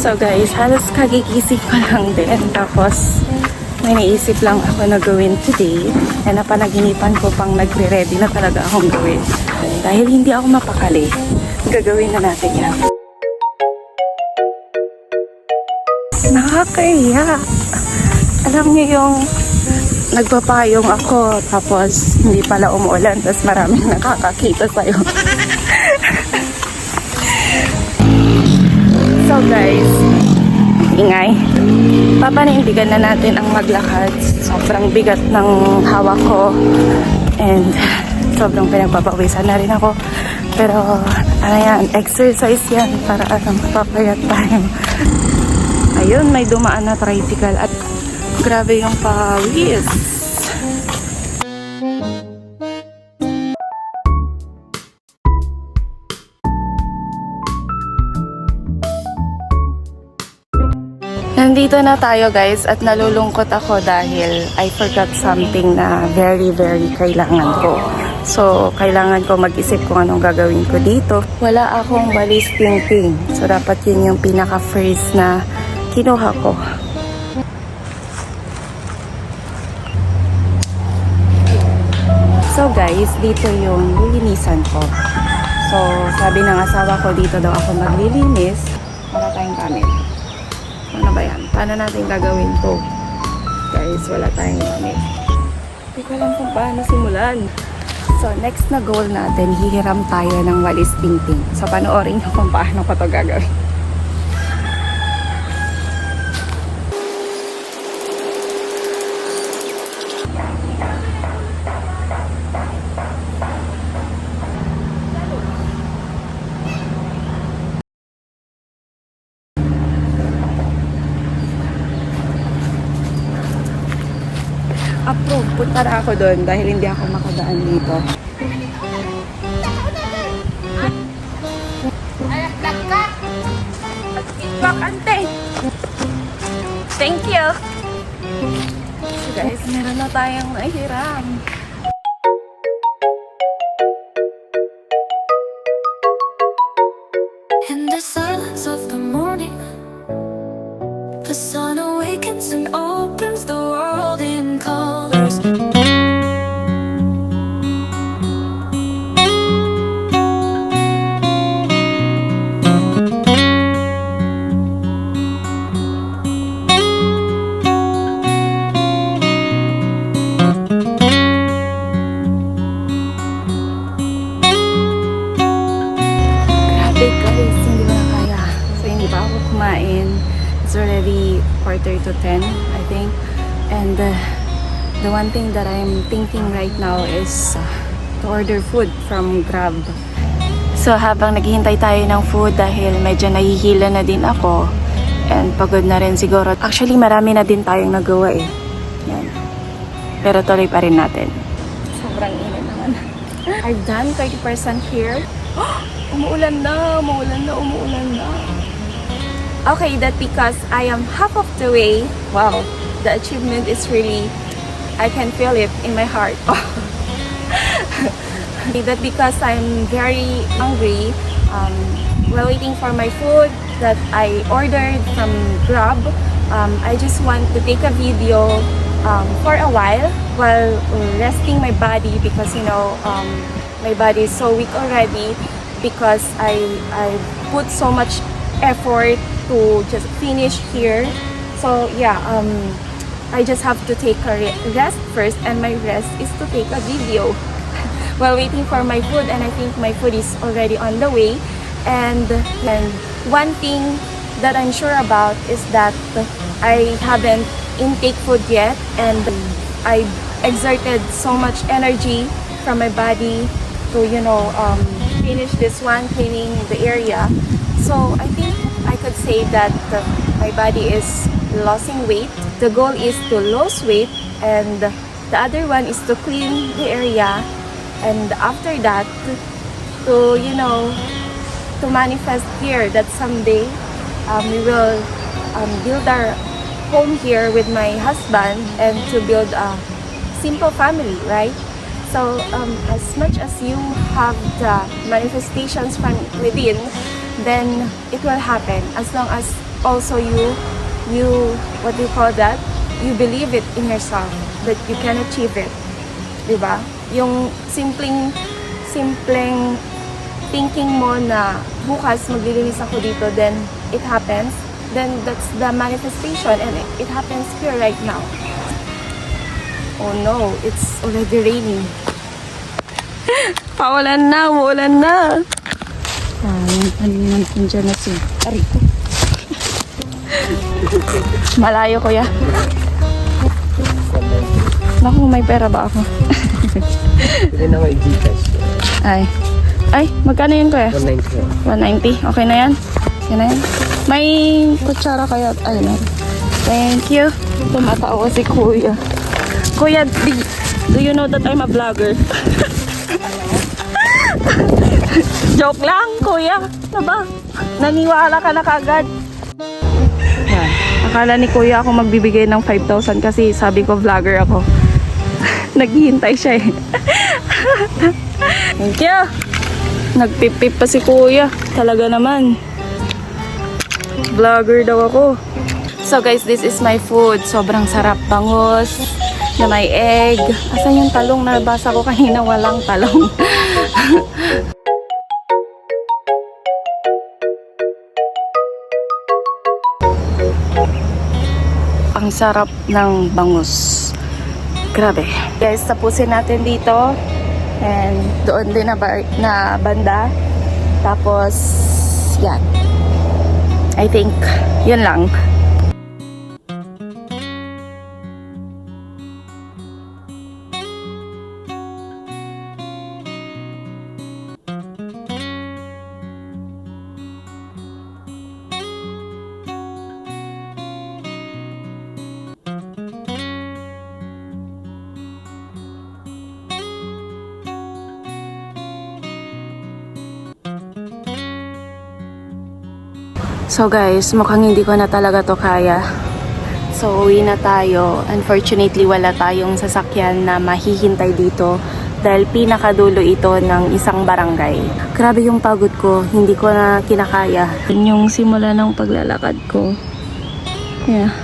So guys, halos kagigising ko lang din. Tapos, may naisip lang ako na gawin today. And napanaginipan ko pang nagre-ready na talaga akong gawin. Dahil hindi ako mapakali, gagawin na natin yan. Nakakaiya. Alam niyo yung nagpapayong ako, tapos hindi pala umuulan, tapos maraming nakakakita sa'yo. So guys, ingay. Papanindigan na natin ang maglakad. Sobrang bigat ng hawak ko. And sobrang pinagpapawisan na rin ako. Pero ano yan, exercise yan para mapapayat tayo. Ayun, may dumaan na tricycle at grabe yung pawis. Nandito na tayo guys at nalulungkot ako dahil I forgot something na very kailangan ko. So, kailangan ko mag-isip kung anong gagawin ko dito. Wala akong walis ting-ting. So, dapat yun yung pinaka-first na kinuha ko. So guys, dito yung lilinisan ko. So, sabi ng asawa ko, dito daw ako maglilinis. Wala tayong gamit. Ano ba yan? Paano natin gagawin to? Guys, wala tayong gamit. Hindi ko alam kung paano simulan. So, next na goal natin, hihiram tayo ng walis ting-ting. So, panoorin nyo kung paano ko to gagawin. Approve, punta na ako doon dahil hindi ako makadaan dito. Ay, plaka! Feedback, ante! Thank you! So guys, meron na tayong nahiram. In the silence of the morning, the sun awakens and opens the world in colors. Grabe guys, hindi ko na kaya. So hindi pa ako kumain. It's already 9:45, I think. And the one thing that I'm thinking right now is to order food from Grab. So habang naghihintay tayo ng food dahil medyo nahihila na din ako and pagod na rin siguro. Actually marami na din tayong nagawa eh. Yan. Pero tuloy pa rin natin. Sobrang init naman. I've done 30% here. Umuulan na. Okay, that because I am half of the way. Wow, the achievement is really, I can feel it in my heart. That because I'm very hungry, while waiting for my food that I ordered from Grab, I just want to take a video for a while resting my body because you know my body is so weak already because I put so much effort to just finish here. So yeah, I just have to take a rest first, and my rest is to take a video while waiting for my food, and I think my food is already on the way. And one thing that I'm sure about is that I haven't intake food yet, and I exerted so much energy from my body to finish this one, cleaning the area. So I think I could say that my body is losing weight. The goal is to lose weight, and the other one is to clean the area, and after that to manifest here that someday we will build our home here with my husband and to build a simple family, right? So as much as you have the manifestations from within, then it will happen as long as also you what do you call that? You believe it in yourself that you can achieve it. 'Di ba? Yung simpleng thinking mo na bukas maglilinis ako dito, then it happens, then that's the manifestation, and it happens here right now. Oh no, it's already raining. Paulan na, uulan na. Ano nandiyan na si Ariko. Malayo ko ya. Naku, may pera ba ako? Hindi na may Gcash. Ay, magkano yun kuya? 190. 190? Okay na yan? Okay na yan? May kutsara kaya? Ay, no. Thank you. Tumatawa si kuya. Kuya, do you know that I'm a vlogger? Joke lang, kuya. Diba? Naniwala ka na kagad. Yan. Akala ni kuya ako magbibigay ng 5,000 kasi sabi ko vlogger ako. Naghihintay siya eh. Thank you. Nagpipip pa si kuya. Talaga naman. Vlogger daw ako. So guys, this is my food. Sobrang sarap, bangus na may egg. Asan yung talong? Nabasa ko kanina walang talong. Ang sarap ng bangus. Grabe. Guys, tapusin natin dito. And doon din na banda. Tapos, yan. I think, yun lang. So guys, mukhang hindi ko na talaga to kaya. So uwi na tayo. Unfortunately, wala tayong sasakyan na mahihintay dito dahil pinakadulo ito ng isang barangay. Grabe yung pagod ko, hindi ko na kinakaya. Yun yung simula ng paglalakad ko. Yeah.